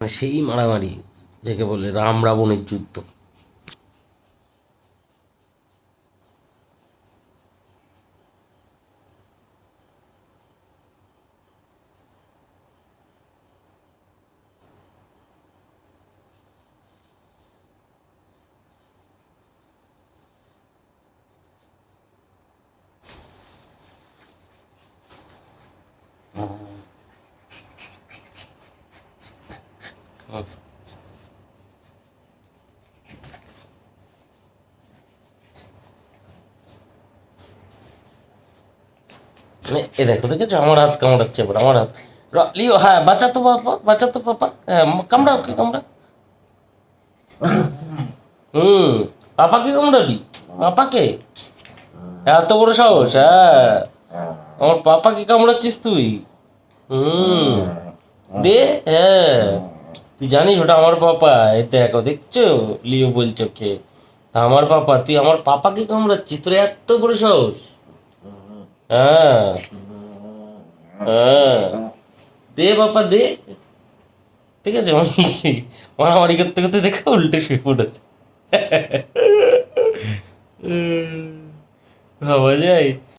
সেই মারামারি যাকে বলে রাম রাবণের যুদ্ধ। মানে এ দেখো, দেখেছো আমার হাত কামড়াচ্ছে এবার, আমার হাত। লিও, হ্যাঁ, বাঁচাতো বাবা, বাঁচাতো পাপা, হ্যাঁ, কামড়াও, কি কামড়া। হুম, পাপাকে কামড়াবি? পাপাকে? এত বড় সাহস, হ্যাঁ, আমার পাপাকে কামড়াচ্ছিস তুই? হুম, দে, হ্যাঁ, তুই জানিস ওটা আমার পাপা, এই দেখো, দেখছো? লিও বলছো কে? আমার পাপা, তুই আমার পাপাকে কামড়াচ্ছিস? তোর এত বড় সাহস? হ্যাঁ, হ্যাঁ, দে বাপা, দে। ঠিক আছে, মারামারি করতে করতে দেখো উল্টে শুয়ে পড়েছে। ভাবা যায়?